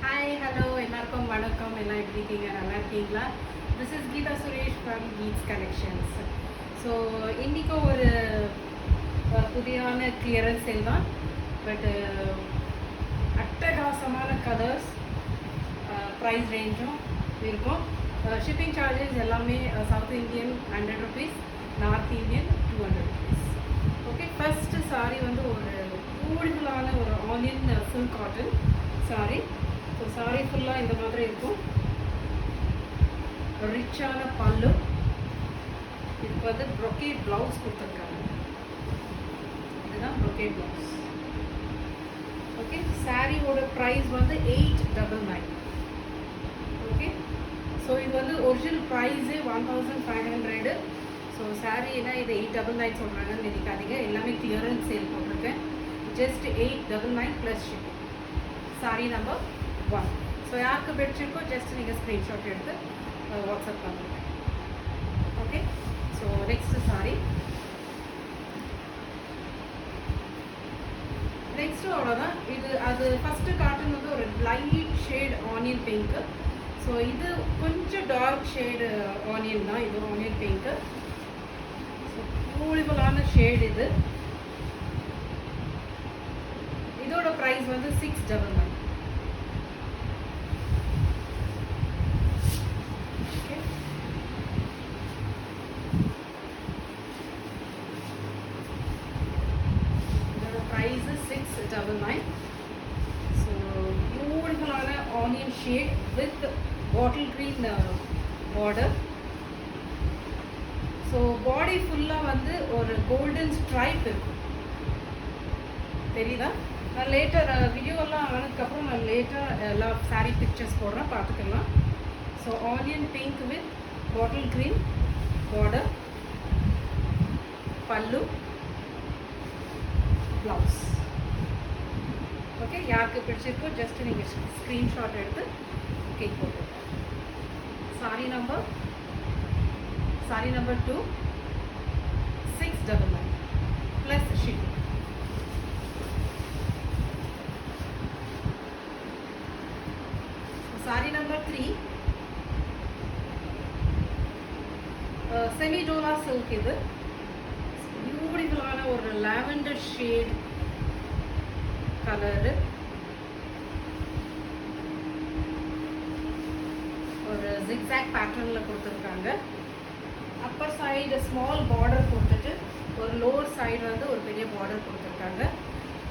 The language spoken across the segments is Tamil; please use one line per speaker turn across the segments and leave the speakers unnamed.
ஹாய் ஹலோ எல்லாருக்கும் வணக்கம். எல்லாம் எப்படி இருக்கீங்க? நல்லா இருக்கீங்களா? This is Geeta Suresh from கீட்ஸ் கலெக்ஷன்ஸ். ஸோ இன்றைக்கும் ஒரு புதியான கிளியரன்ஸ் சேல் தான். பட் அட்டகாசமான கலர்ஸ், ப்ரைஸ் ரேஞ்சும் இருக்கும். ஷிப்பிங் சார்ஜஸ் எல்லாமே south Indian 100 rupees, north Indian 200 rupees. Okay, first sari வந்து ஒரு கூடுதலான ஒரு onion silk cotton sari. So sari ஃபுல்லாக இந்த மாதிரி இருக்கும். ரிச்சான பல்லு. இதுக்கு வந்து ப்ரொக்கேட் ப்ளவுஸ் கொடுத்துருக்காங்க. இதுதான் ப்ரொக்கேட் ப்ளவுஸ். ஓகே, சாரியோட ப்ரைஸ் வந்து 899. ஓகே, ஸோ இது வந்து ஒரிஜினல் ப்ரைஸே 1500. ஸோ சாரீனா இது 899 சொல்கிறாங்கன்னு நினைக்காதீங்க. எல்லாமே கிளியரன்ஸ் சேல் போட்டிருக்கேன். Just 899 plus shipping. Sari number 1. So யாருக்கு பிடிச்சிருக்கோ ஜஸ்ட் நீங்கள் ஸ்க்ரீன்ஷாட் எடுத்து வாட்ஸ்அப் பண்ணுங்க. Okay, so next sari. Next அவ்வளோதான். இது அது ஃபஸ்ட்டு காட்டன் வந்து ஒரு light shade onion pink. So இது கொஞ்சம் டார்க் ஷேடு ஆனியன் தான். இது ஆனியன் பிங்க்கு. ஸோ கூடுதலான ஷேடு இது. இதோட ப்ரைஸ் வந்து 699. Price is 699. So beautiful onion shade with bottle green border. So body fulla வந்து ஒரு golden stripe இருக்கும். தெரியுதா? நான் லேட்டர் வீடியோ எல்லாம் ஆனதுக்கப்புறம் நான் லேட்டர் எல்லா சாரீ பிக்சர்ஸ் போடுறேன், பார்த்துக்கலாம். So onion pink with bottle green border, பல்லு, ப்ளவுஸ். ஓகே, யாருக்கு பிடிச்சிருக்கோ ஜஸ்ட் நீங்கள் ஸ்க்ரீன்ஷாட் எடுத்து கேக் போட்டு. Sari number 2 699 plus shipping. Sari number 3 semi Dola silk. இது பியூட்டிஃபுல்லான ஒரு லாவெண்டர் ஷேட் கலரு. ஒரு ஜிக்ஸாக் பேட்டர்னில் கொடுத்துருக்காங்க. அப்பர் சைடு ஸ்மால் பார்டர் கொடுத்துட்டு ஒரு லோவர் சைடு வந்து ஒரு பெரிய பார்டர் கொடுத்துருக்காங்க.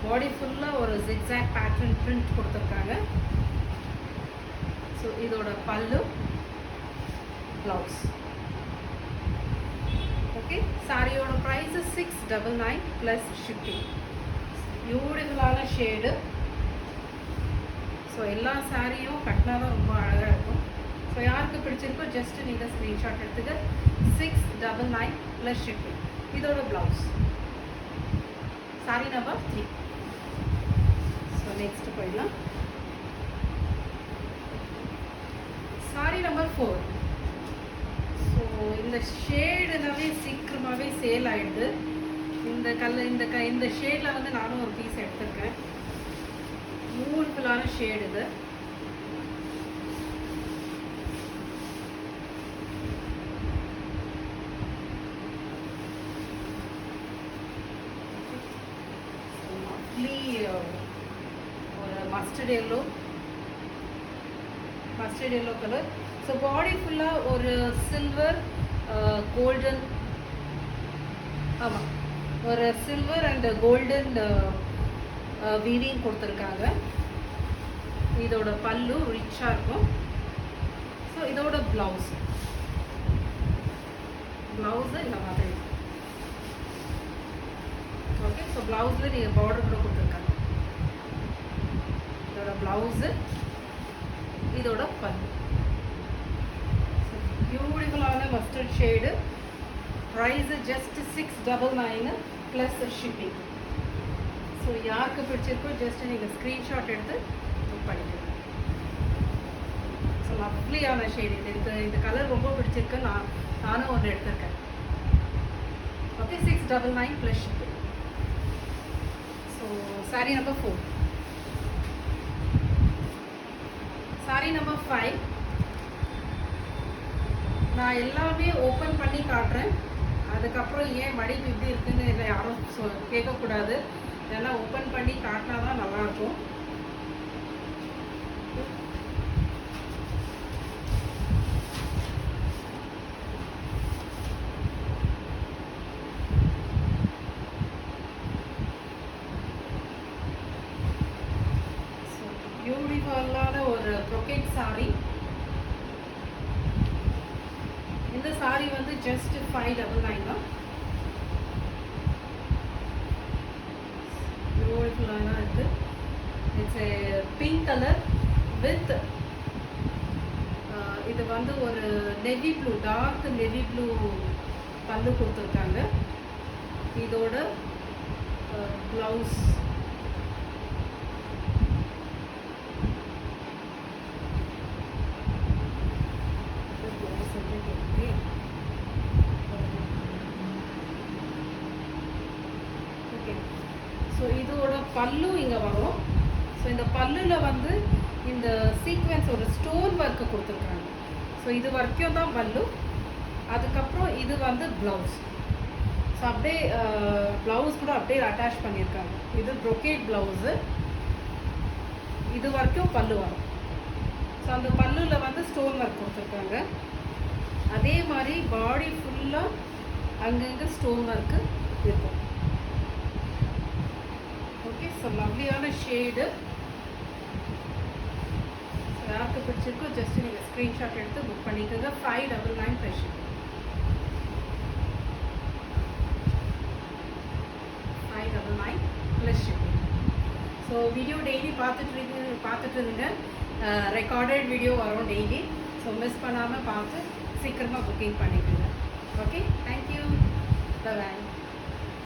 பாடி ஃபுல்லாக ஒரு ஜிக்ஸாக் பேட்டர்ன் பிரிண்ட் கொடுத்துருக்காங்க. ஸோ இதோட பல்லு, ப்ளவுஸ். ஓகே, சாரியோட ப்ரைஸ் 699 ப்ளஸ் ஷிப்பிங். பியூட்டிஃபுல்லான ஷேடு. ஸோ எல்லா சாரியும் கட்டினா தான் ரொம்ப அழகாக இருக்கும். ஸோ யாருக்கு பிடிச்சிருக்கோ ஜஸ்ட் நீங்கள் ஸ்க்ரீன்ஷாட் எடுத்துக்க. 699 ப்ளஸ் ஷிப்பிங். இதோட blouse. Sari number 3. So next போயிடலாம். சாரி நம்பர் 4. ஸோ இந்த ஷேடு எல்லாமே சீக்கிரமாகவே சேல் ஆகிடுது. இந்த கலர் இந்த ஷேடில் வந்து நானும் ஒரு பீஸ் எடுத்திருக்கேன். பியூட்டிஃபுல்லான ஷேடு இது. ஒரு mustard yellow colour. So body ஃபுல்லாக ஒரு சில்வர் கோல்டன், ஆமாம், ஒரு சில்வர் அண்ட் கோல்டன் வீவிங் கொடுத்துருக்காங்க. இதோட பல்லு ரிச்சாக இருக்கும். ஸோ இதோட ப்ளவுஸு இந்த மாதிரி. ஓகே, ஸோ ப்ளவுஸில் நீங்கள் பார்டர் கூட கொடுத்துருக்காங்க. இதோட ப்ளவுஸு, இதோட பல்லு. பியூட்டிஃபுல்லான mustard shade. Price just 699 plus shipping. So யாருக்கு பிடிச்சிருக்கோ ஜஸ்ட் நீங்கள் ஸ்க்ரீன்ஷாட் எடுத்து புக் பண்ணிக்கலாம். ஸோ லவ்லியான ஷேடு இது. இந்த கலர் ரொம்ப பிடிச்சிருக்கு. நானும் ஒன்று எடுத்திருக்கேன். Okay, 699 plus shipping. So sari number 4. saree number 5. நான் எல்லாமே ஓப்பன் பண்ணி காட்டுறேன். அதுக்கப்புறம் ஏன் மடிப்பு இப்படி இருக்குன்னு யாரும் கேட்கக்கூடாது. இதெல்லாம் ஓப்பன் பண்ணி காட்டினா தான் நல்லாயிருக்கும். பியூட்டிஃபுல்லான ஒரு brocade saree. இந்த saree வந்து ஜஸ்ட் 599 தான். பியூட்டிஃபுல்லான இது. It's a pink color with இது வந்து ஒரு navy blue, dark navy blue பல்லு கொடுத்துருக்காங்க. இதோட ப்ளவுஸ் ஸோ இதோட பல்லு இங்கே வரும். ஸோ இந்த பல்லுல வந்து இந்த சீக்வென்ஸ் ஒரு ஸ்டோன் ஒர்க்கு கொடுத்துருக்காங்க. ஸோ இது வரைக்கும் தான் பல்லு. அதுக்கப்புறம் இது வந்து ப்ளவுஸ். ஸோ அப்படியே ப்ளவுஸ் கூட அப்படியே அட்டாச் பண்ணியிருக்காங்க. இது brocade ப்ளவுஸு. இது வரைக்கும் பல்லு வரும். ஸோ அந்த பல்லுல வந்து ஸ்டோன் ஒர்க் கொடுத்துருக்காங்க. அதே மாதிரி பாடி ஃபுல்லாக அங்கங்கே ஸ்டோன் ஒர்க்கு இருக்கும். ஓகே, ஸோ லவ்லியான ஷேடு. யாருக்கு பிடிச்சிருக்கோ ஜஸ்ட் நீங்கள் ஸ்க்ரீன்ஷாட் எடுத்து புக் பண்ணிக்கோங்க. 599 plus shipping. 599 plus shipping. So video daily பார்த்துட்டு இருங்க. ரெக்கார்டட் வீடியோ வரும் டெய்லி. ஸோ மிஸ் பண்ணாமல் பார்த்து சீக்கிரமாக புக்கிங் பண்ணிக்கோங்க. ஓகே,